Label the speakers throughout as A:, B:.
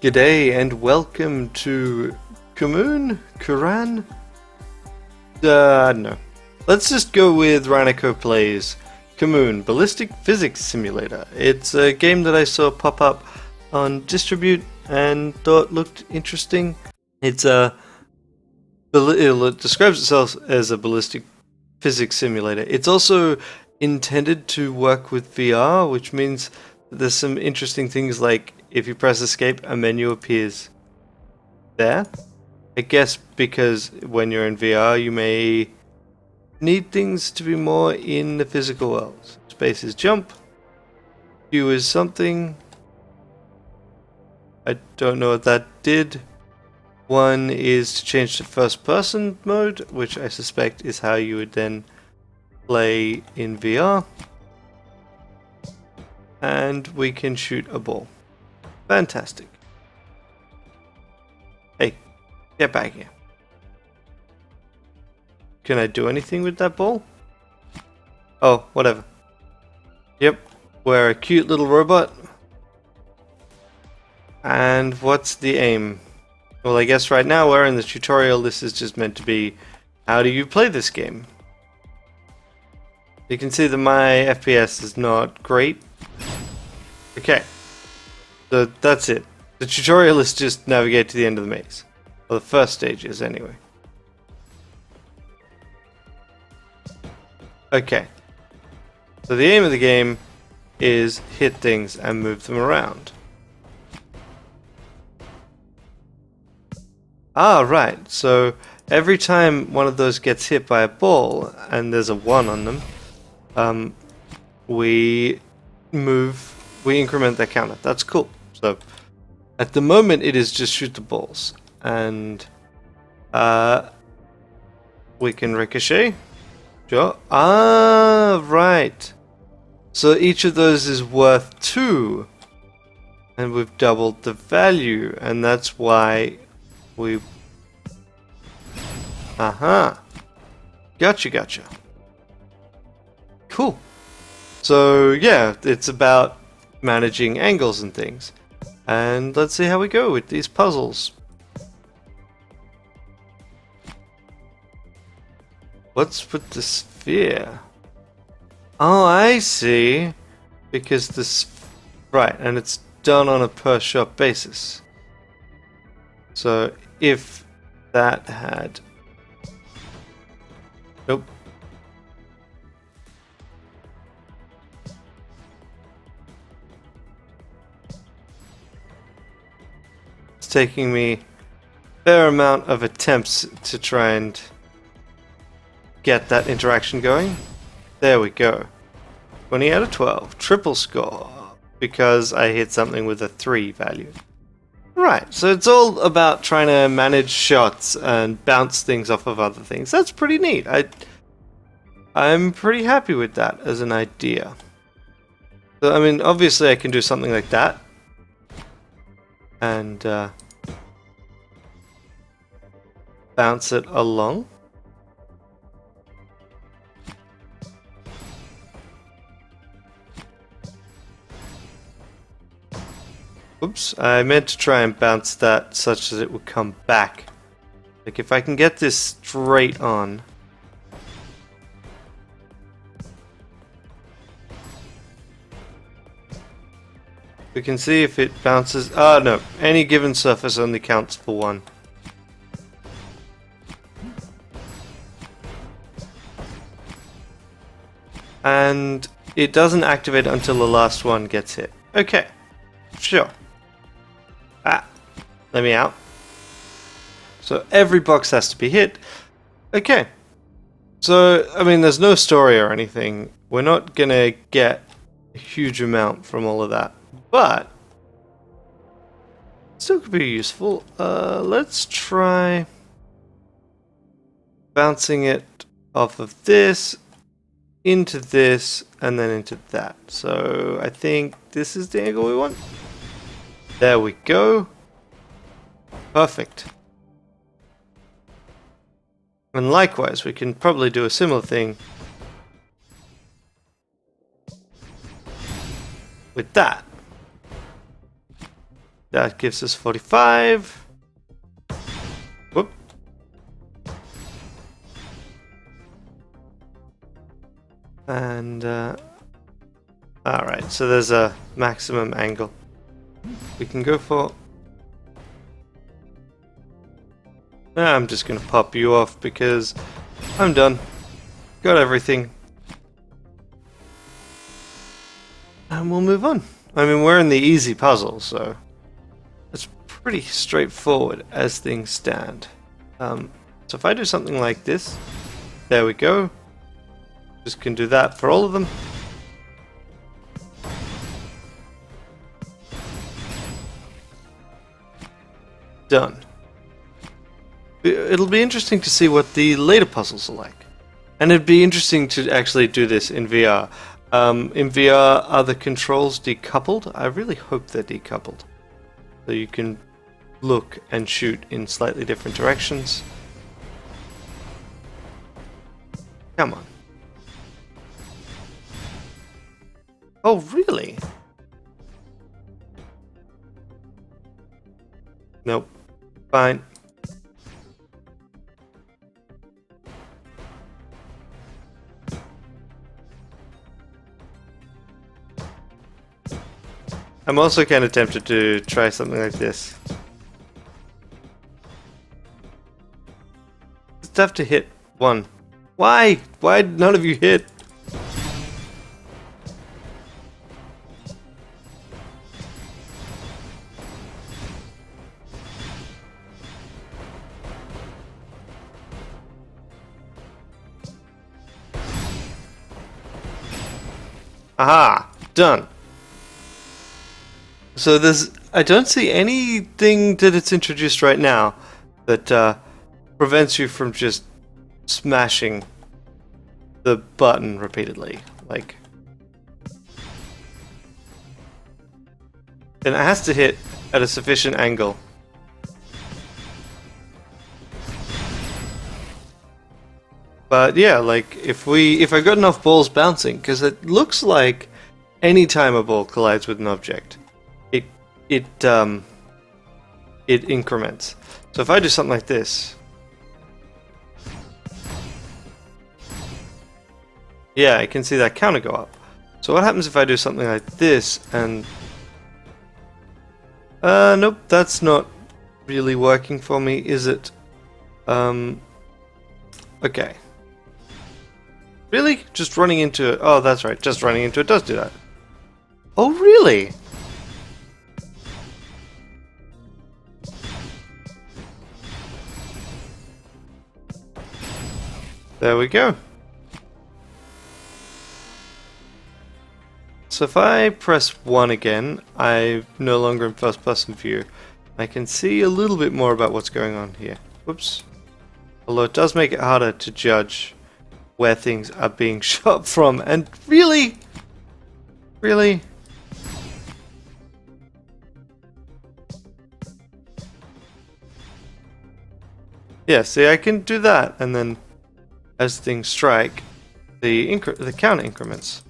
A: G'day and welcome to Kumoon? Kuran? No. Let's just go with Ranneko Plays Kumoon, Ballistic Physics Simulator. It's a game that I saw pop up on Distribute and thought looked interesting. It describes itself as a ballistic physics simulator. It's also intended to work with VR, which means that there's some interesting things like if you press escape, a menu appears there. I guess because when you're in VR, you may need things to be more in the physical world. Space is jump. Q is something. I don't know what that did. One is to change to first person mode, which I suspect is how you would then play in VR. And we can shoot a ball. Fantastic. Hey, get back here. Can I do anything with that ball? Oh, whatever. Yep, we're a cute little robot. And what's the aim? Well, I guess right now we're in the tutorial. This is just meant to be, how do you play this game? You can see that my FPS is not great. Okay. So that's it. The tutorial is just navigate to the end of the maze. Well, the first stage is anyway. Okay. So the aim of the game is hit things and move them around. Ah, right. So every time one of those gets hit by a ball, and there's a 1 on them, we increment their counter. That's cool. So at the moment it is just shoot the balls, and we can ricochet. Sure. Ah, right. So each of those is worth 2, and we've doubled the value, and that's why we. Aha. Gotcha. Cool. So yeah, it's about managing angles and things. And let's see how we go with these puzzles. What's with the sphere? Oh, I see. Because this... Right, and it's done on a per shot basis. So if that had... Nope. It's taking me a fair amount of attempts to try and get that interaction going. There we go. 20 out of 12. Triple score. Because I hit something with a 3 value. Right, so it's all about trying to manage shots and bounce things off of other things. That's pretty neat. I'm pretty happy with that as an idea. So, I mean, obviously I can do something like that. And bounce it along. Oops, I meant to try and bounce that such that it would come back. Like if I can get this straight on. We can see if it bounces. Oh no, any given surface only counts for 1. And it doesn't activate until the last one gets hit. Okay, sure. Let me out. So every box has to be hit. Okay. So, I mean, there's no story or anything. We're not gonna get a huge amount from all of that. But still could be useful. Let's try bouncing it off of this, into this, and then into that. So I think this is the angle we want. There we go. Perfect. And likewise, we can probably do a similar thing with that. That gives us 45. Whoop. And, alright, so there's a maximum angle we can go for. I'm just gonna pop you off because I'm done. Got everything. And we'll move on. I mean, we're in the easy puzzle, so it's pretty straightforward as things stand. So if I do something like this, there we go. Just can do that for all of them. Done. It'll be interesting to see what the later puzzles are like. And it'd be interesting to actually do this in VR. In VR, are the controls decoupled? I really hope they're decoupled. So you can look and shoot in slightly different directions. Come on. Oh, really? Nope. Fine. I'm also kind of tempted to try something like this. It's tough to hit one. Why? Why did none of you hit? Aha! Done. So I don't see anything that it's introduced right now that prevents you from just smashing the button repeatedly. Like, then it has to hit at a sufficient angle. But yeah, like if I got enough balls bouncing, because it looks like any time a ball collides with an object, it increments. So if I do something like this, yeah, I can see that counter go up. So what happens if I do something like this and nope, that's not really working for me, is it? Okay. Really? Just running into it? Oh, that's right. Just running into it does do that. Oh, really? There we go. So if I press 1 again, I'm no longer in first person view. I can see a little bit more about what's going on here. Whoops. Although it does make it harder to judge where things are being shot from. And really? Really? Yeah, see, I can do that, and then as things strike, the count increments.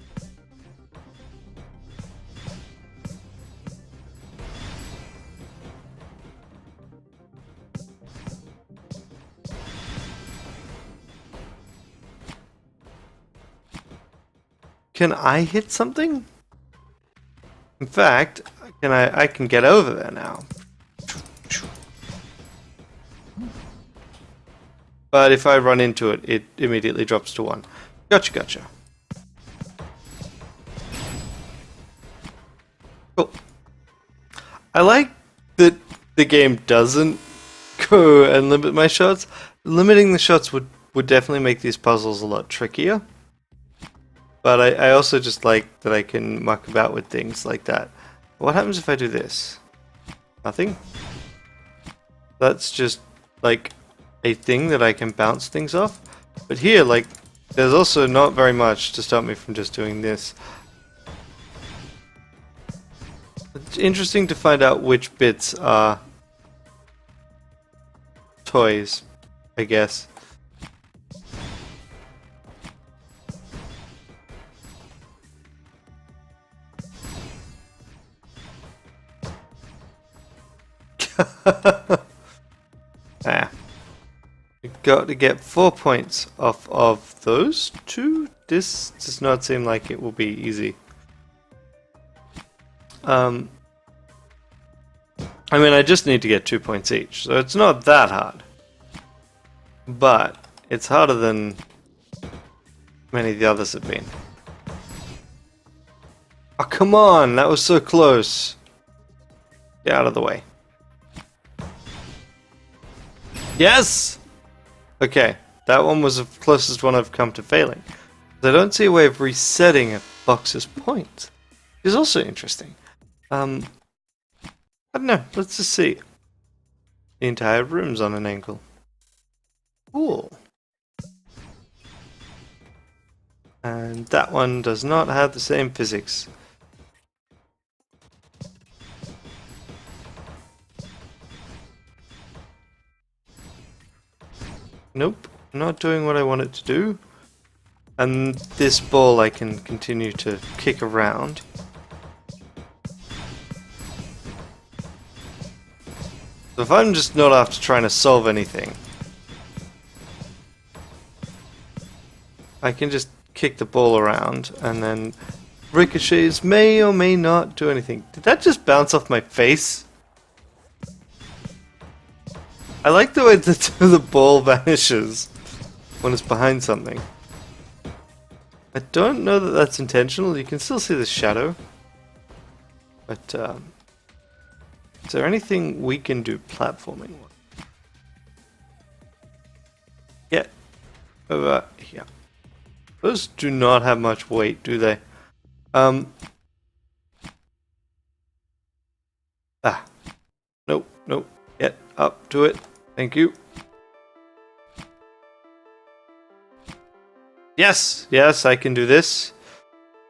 A: Can I hit something? In fact, I can get over there now. But if I run into it, it immediately drops to 1. Gotcha. Cool. I like that the game doesn't go and limit my shots. Limiting the shots would definitely make these puzzles a lot trickier. But I also just like that I can muck about with things like that. What happens if I do this? Nothing? That's just like a thing that I can bounce things off. But here, like, there's also not very much to stop me from just doing this. It's interesting to find out which bits are toys, I guess. Ah. We got to get 4 points off of those two. This does not seem like it will be easy. I mean, I just need to get 2 points each, so it's not that hard. But it's harder than many of the others have been. Oh, come on! That was so close! Get out of the way. Yes! Okay, that one was the closest one I've come to failing. I don't see a way of resetting a box's points. Which is also interesting. I don't know, let's just see. The entire room's on an angle. Cool. And that one does not have the same physics. Nope, not doing what I want it to do. And this ball I can continue to kick around. So if I'm just not after trying to solve anything, I can just kick the ball around and then ricochets may or may not do anything. Did that just bounce off my face? I like the way the ball vanishes when it's behind something. I don't know that that's intentional. You can still see the shadow. But, is there anything we can do platforming? Yeah. Over here. Those do not have much weight, do they? Nope, nope. Get up to it. Thank you. Yes, yes, I can do this.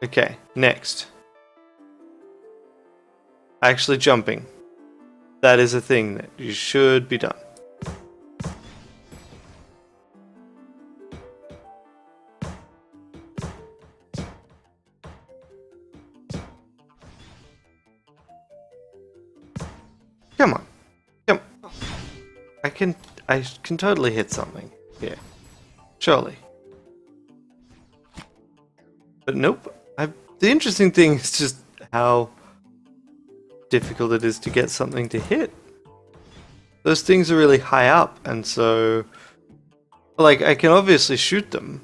A: Okay, next. Actually jumping. That is a thing that you should be done. Come on. Come on. I can totally hit something here. Surely. But nope. The interesting thing is just how difficult it is to get something to hit. Those things are really high up, and so like I can obviously shoot them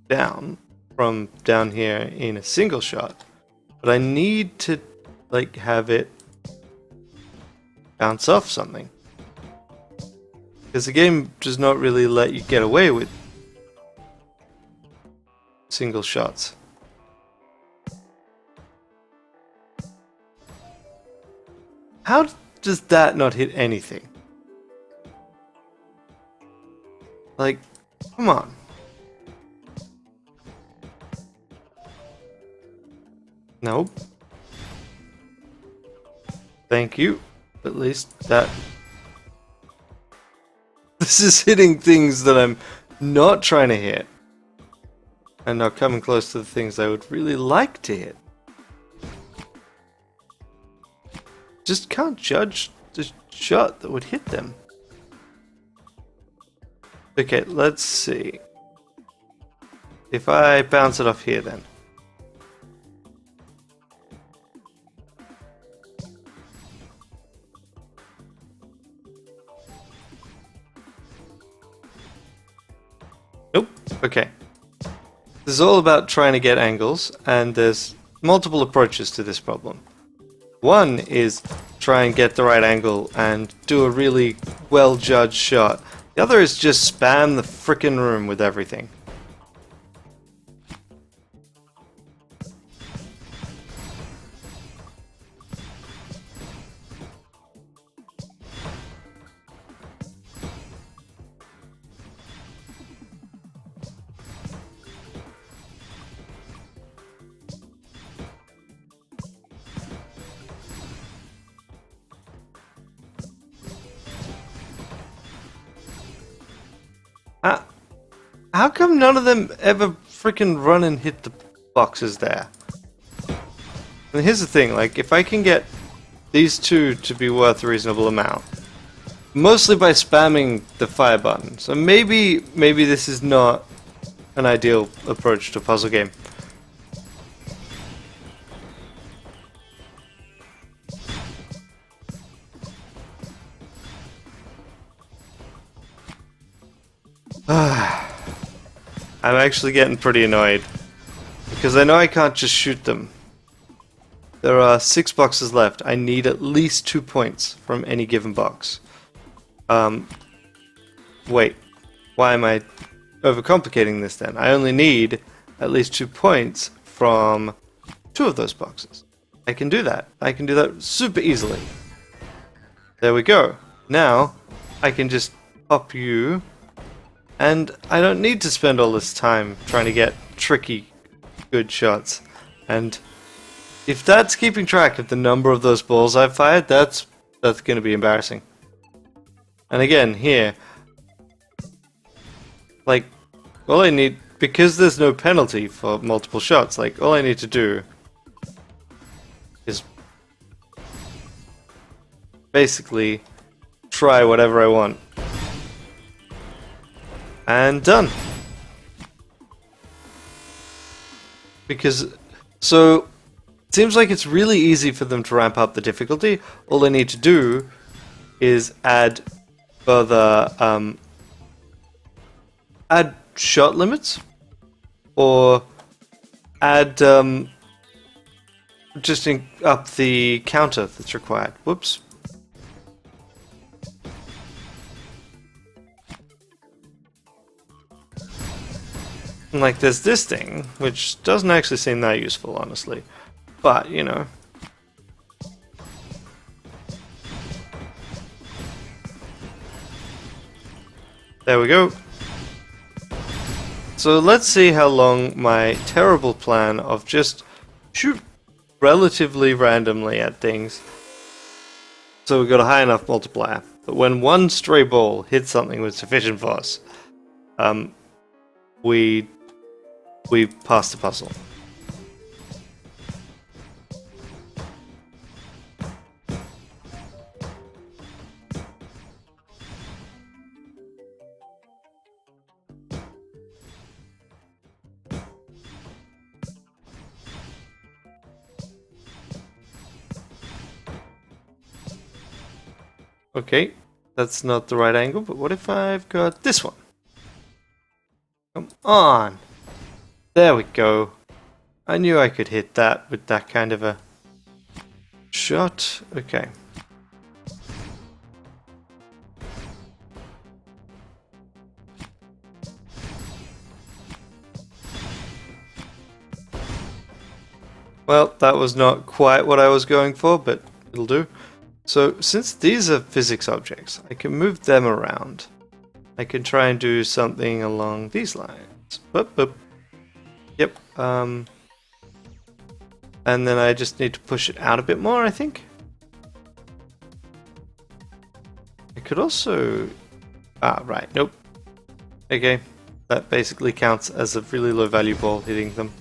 A: down from down here in a single shot, but I need to like have it bounce off something. Because the game does not really let you get away with single shots. How does that not hit anything? Like, come on. Nope. Thank you. At least that... This is hitting things that I'm not trying to hit. And not coming close to the things I would really like to hit. Just can't judge the shot that would hit them. Okay, let's see. If I bounce it off here then. Nope. Okay. This is all about trying to get angles, and there's multiple approaches to this problem. One is try and get the right angle and do a really well-judged shot. The other is just spam the frickin' room with everything. How come none of them ever freaking run and hit the boxes there? And here's the thing, like, if I can get these two to be worth a reasonable amount, mostly by spamming the fire button. So maybe this is not an ideal approach to a puzzle game. I'm actually getting pretty annoyed because I know I can't just shoot them. There are 6 boxes left. I need at least 2 points from any given box. Wait. Why am I overcomplicating this then? I only need at least 2 points from 2 of those boxes. I can do that. I can do that super easily. There we go. Now, I can just pop you, and I don't need to spend all this time trying to get tricky, good shots. And if that's keeping track of the number of those balls I've fired, that's going to be embarrassing. And again, here, like, all I need, because there's no penalty for multiple shots, like, all I need to do is basically try whatever I want. And done. Because, so, it seems like it's really easy for them to ramp up the difficulty. All they need to do is add further, add shot limits, or add, just up the counter that's required. Whoops. And like there's this thing, which doesn't actually seem that useful, honestly. But, you know. There we go. So let's see how long my terrible plan of just shoot relatively randomly at things. So we've got a high enough multiplier that when one stray ball hits something with sufficient force, we pass the puzzle. Okay, that's not the right angle, but what if I've got this one? Come on! There we go. I knew I could hit that with that kind of a shot. Okay. Well, that was not quite what I was going for, but it'll do. So, since these are physics objects, I can move them around. I can try and do something along these lines. Boop, boop. Yep. And then I just need to push it out a bit more, I think. I could also... Ah, right. Nope. Okay. That basically counts as a really low value ball hitting them.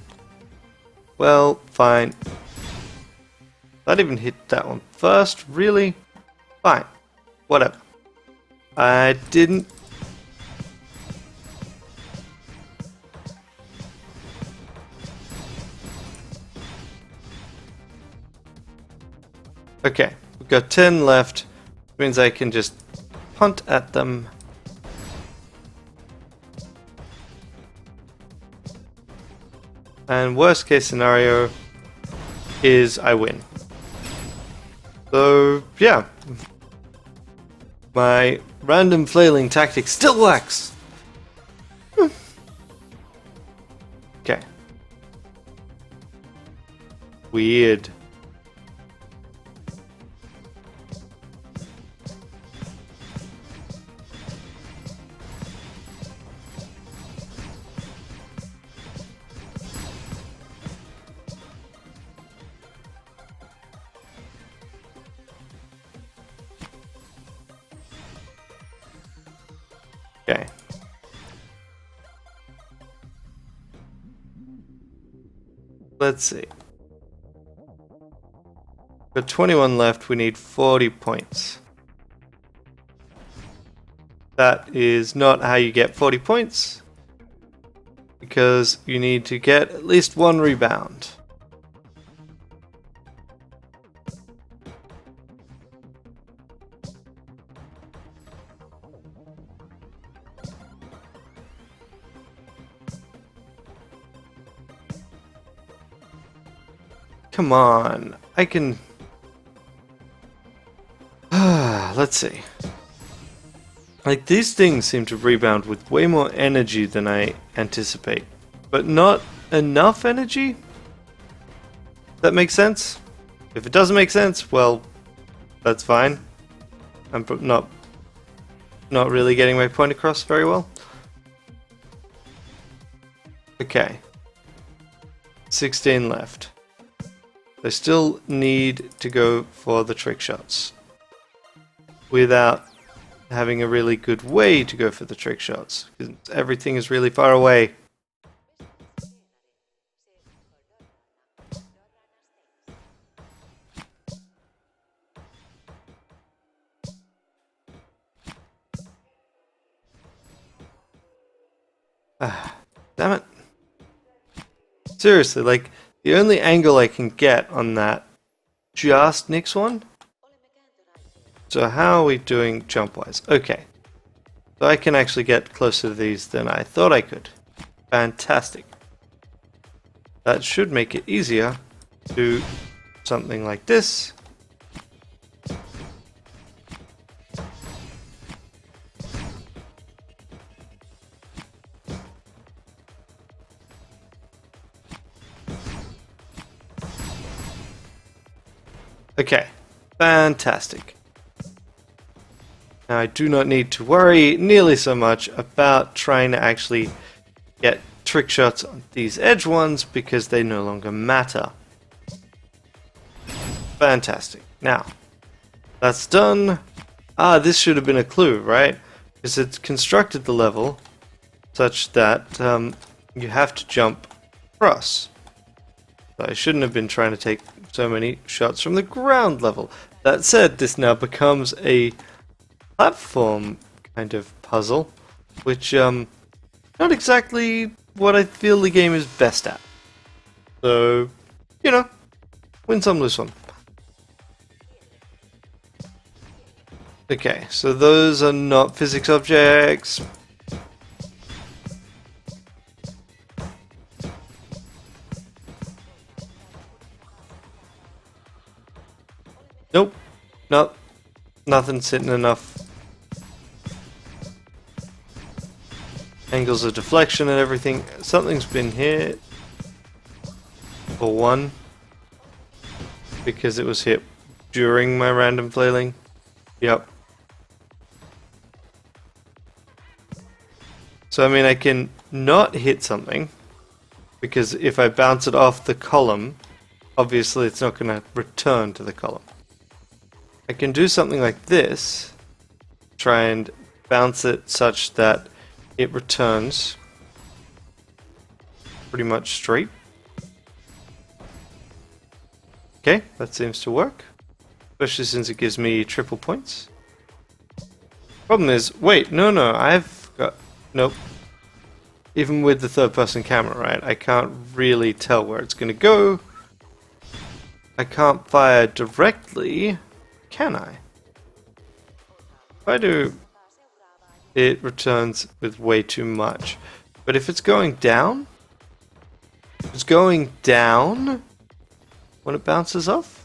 A: Well, fine. That even hit that one first, really? Fine. Whatever. I didn't... Okay, we've got 10 left, which means I can just punt at them. And worst case scenario is I win. So, yeah. My random flailing tactic still works! Okay. Weird. Okay. Let's see. Got 21 left, we need 40 points. that is not how you get 40 points. Because you need to get at least 1 rebound. Come on, I can... Let's see. Like, these things seem to rebound with way more energy than I anticipate. But not enough energy? That makes sense? If it doesn't make sense, well, that's fine. I'm not really getting my point across very well. Okay. 16 left. I still need to go for the trick shots without having a really good way to go for the trick shots, because everything is really far away. Damn it. Seriously, like, the only angle I can get on that just nicks one. So how are we doing jump-wise? Okay. So I can actually get closer to these than I thought I could. Fantastic. That should make it easier to do something like this. Okay. Fantastic. Now I do not need to worry nearly so much about trying to actually get trick shots on these edge ones because they no longer matter. Fantastic. Now, that's done. This should have been a clue, right? Because it's constructed the level such that you have to jump across. So I shouldn't have been trying to take so many shots from the ground level. That said, this now becomes a platform kind of puzzle, which not exactly what I feel the game is best at. So, you know, win some, lose some. Okay, so those are not physics objects. Nope, nothing's hitting enough. Angles of deflection and everything. Something's been hit. Or one. Because it was hit during my random flailing. Yep. So I mean I can not hit something. Because if I bounce it off the column, obviously it's not going to return to the column. I can do something like this, try and bounce it such that it returns pretty much straight. Okay, that seems to work, especially since it gives me triple points. Problem is, wait, no, I've got, nope. Even with the third person camera, right, I can't really tell where it's going to go. I can't fire directly. Can I? If I do, it returns with way too much. But if it's going down, when it bounces off.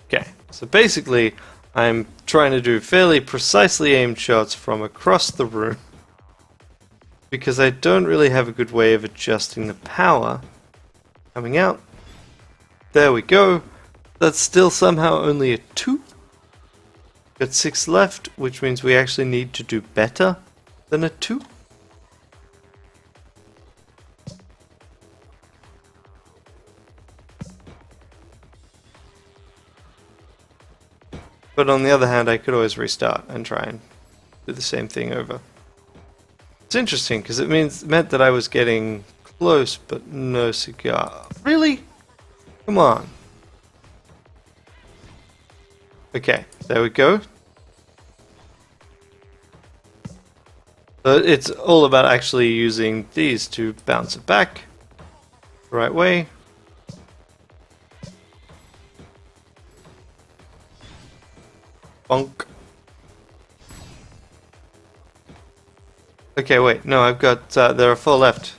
A: Okay, so basically I'm trying to do fairly precisely aimed shots from across the room because I don't really have a good way of adjusting the power coming out. There we go. That's still somehow only a 2. Got 6 left, which means we actually need to do better than a 2. But on the other hand, I could always restart and try and do the same thing over. It's interesting because it meant that I was getting close, but no cigar. Really? Come on. Okay, there we go. So it's all about actually using these to bounce it back the right way. Bonk. Okay, wait, no, I've got, there are 4 left.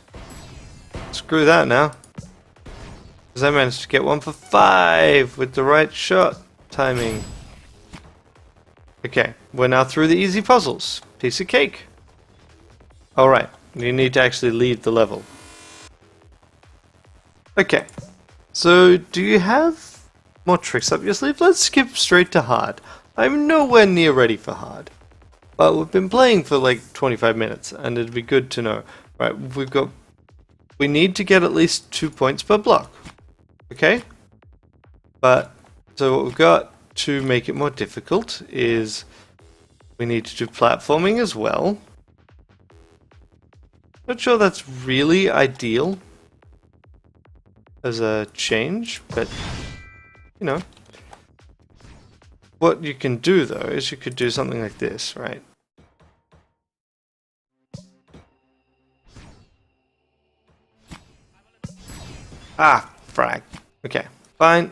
A: Screw that now. Because I managed to get 1 for 5 with the right shot timing. Okay, we're now through the easy puzzles. Piece of cake. Alright, you need to actually leave the level. Okay, so do you have more tricks up your sleeve? Let's skip straight to hard. I'm nowhere near ready for hard. But we've been playing for like 25 minutes, and it'd be good to know. Right, we need to get at least 2 points per block. Okay? But, so what we've got to make it more difficult is we need to do platforming as well. Not sure that's really ideal as a change, but, you know. What you can do, though, is you could do something like this, right? Ah, frag. Okay, fine.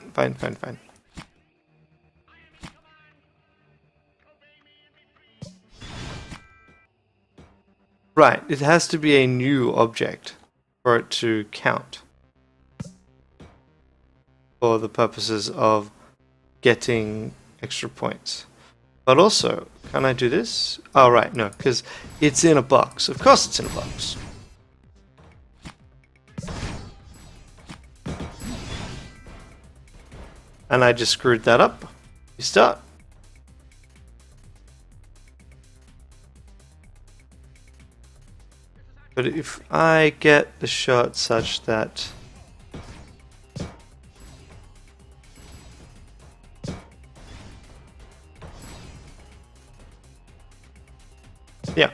A: Right, it has to be a new object for it to count. For the purposes of getting extra points. But also, can I do this? Oh, right, no, because it's in a box. Of course it's in a box. And I just screwed that up. You start. But if I get the shot such that... Yeah.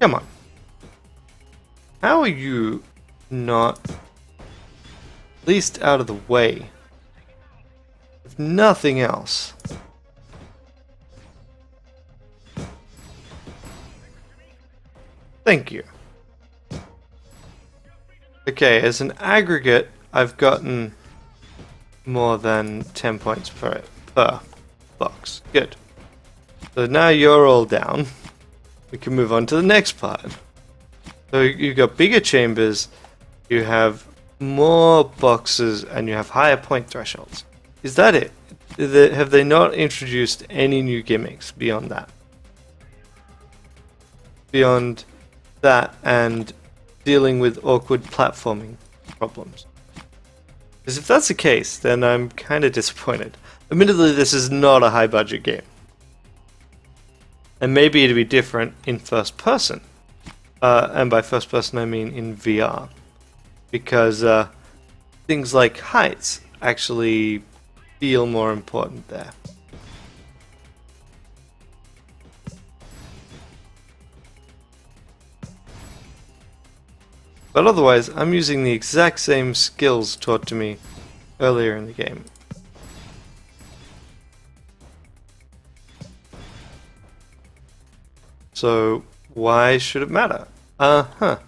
A: Come on. How are you not at least out of the way? If nothing else. Thank you. Okay, as an aggregate, I've gotten more than 10 points per box. Good. So now you're all down. We can move on to the next part. So you've got bigger chambers, you have more boxes, and you have higher point thresholds. Is that it? Have they not introduced any new gimmicks beyond that? Beyond that and dealing with awkward platforming problems. Because if that's the case, then I'm kind of disappointed. Admittedly, this is not a high budget game. And maybe it'd be different in first person. And by first person I mean in VR. Because things like heights actually feel more important there. But otherwise, I'm using the exact same skills taught to me earlier in the game. So, why should it matter? Uh-huh.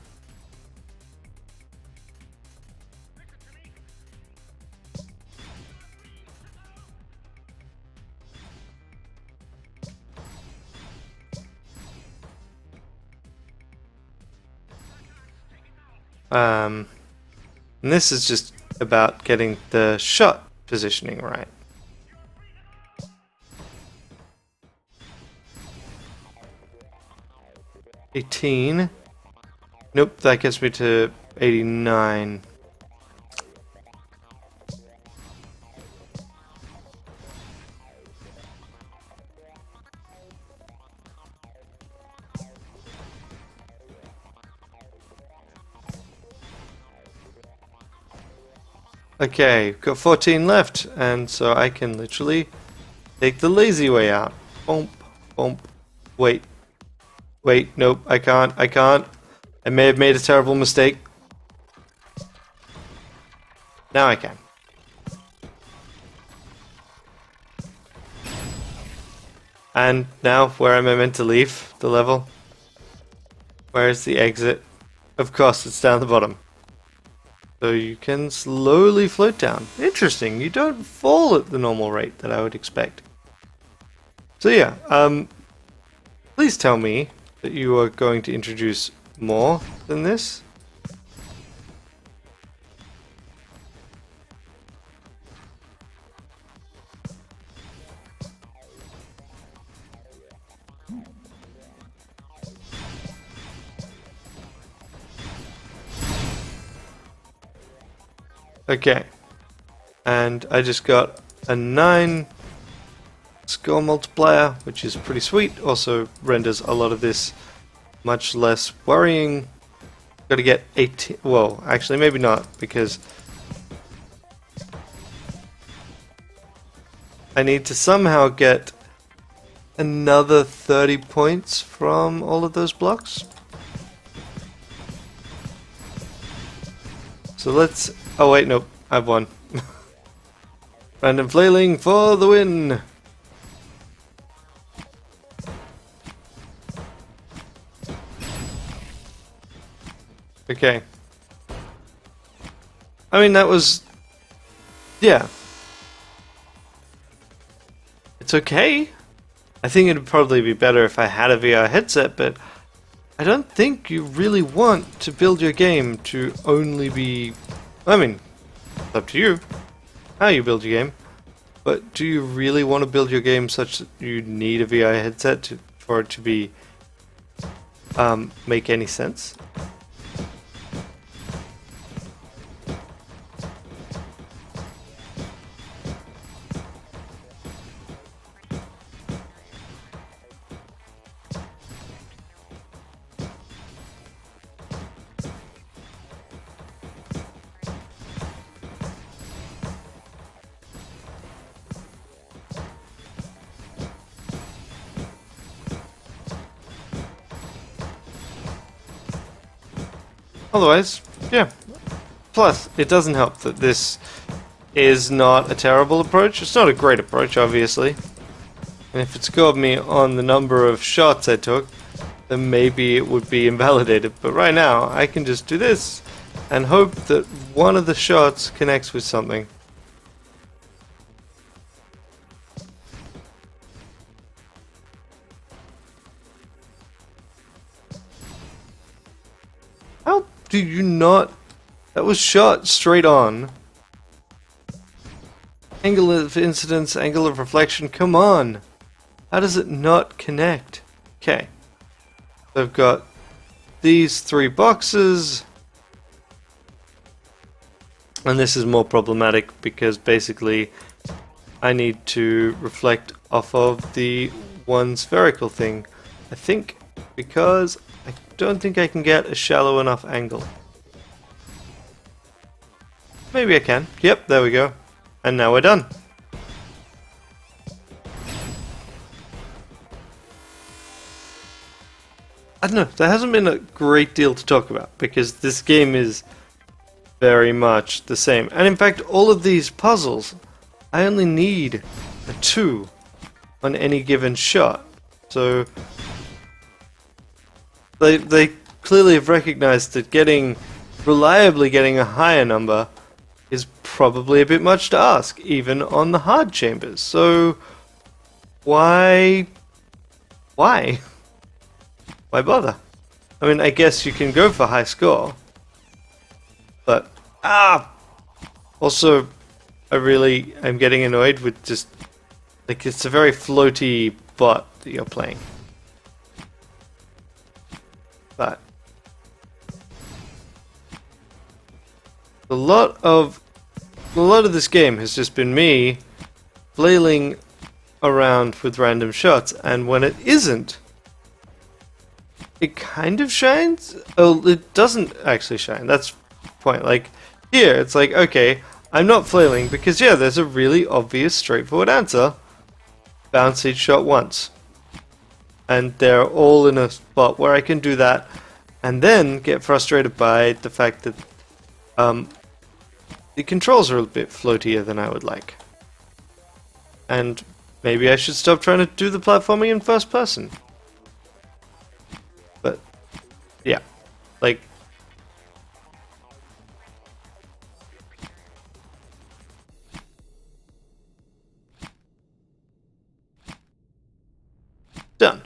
A: And this is just about getting the shot positioning right. $18. Nope, that gets me to 89. Okay, got 14 left, and so I can literally take the lazy way out. Bump, bump. Wait. Wait, nope, I can't. I may have made a terrible mistake. Now I can. And now, where am I meant to leave the level? Where is the exit? Of course, it's down the bottom. So you can slowly float down. Interesting, you don't fall at the normal rate that I would expect. So yeah, please tell me that you are going to introduce more than this. Okay, and I just got a 9 score multiplier, which is pretty sweet. Also renders a lot of this much less worrying. Gotta get 18, well, actually maybe not, because I need to somehow get another 30 points from all of those blocks. So let's... oh wait, nope, I've won. Random flailing for the win! Okay. I mean, that was... yeah. It's okay. I think it'd probably be better if I had a VR headset, but I don't think you really want to build your game to only be... I mean, it's up to you how you build your game, but do you really want to build your game such that you need a VR headset for it to be... make any sense? Otherwise, yeah. Plus, it doesn't help that this is not a terrible approach. It's not a great approach, obviously. And if it scored me on the number of shots I took, then maybe it would be invalidated. But right now, I can just do this and hope that one of the shots connects with something. How do you not... that was shot straight on. Angle of incidence, angle of reflection, come on! How does it not connect? Okay. So I've got these 3 boxes. And this is more problematic because basically I need to reflect off of the one spherical thing. I think because I don't think I can get a shallow enough angle. Maybe I can. Yep, there we go. And now we're done. I don't know, there hasn't been a great deal to talk about because this game is very much the same. And in fact, all of these puzzles, I only need a 2 on any given shot. So they clearly have recognized that reliably getting a higher number is probably a bit much to ask, even on the hard chambers. So why bother? I mean, I guess you can go for high score, but also I really am getting annoyed with just like it's a very floaty bot that you're playing. But a lot of this game has just been me flailing around with random shots, and when it isn't, it kind of shines. Oh, it doesn't actually shine. That's the point. Like here, it's like, okay, I'm not flailing because, yeah, there's a really obvious, straightforward answer. Bounce each shot once. And they're all in a spot where I can do that and then get frustrated by the fact that the controls are a bit floatier than I would like. And maybe I should stop trying to do the platforming in first person. But, yeah. Like, done.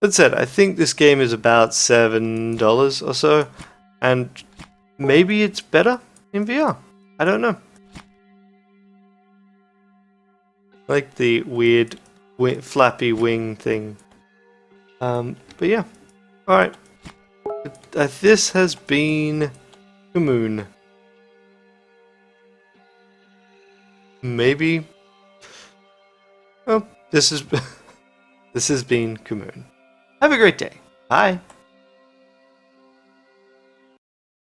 A: That said, I think this game is about $7 or so, and maybe it's better in VR. I don't know. I like the weird flappy wing thing. But yeah. Alright. This has been Kumoon. Maybe. Oh, this has been Kumoon. Have a great day. Bye.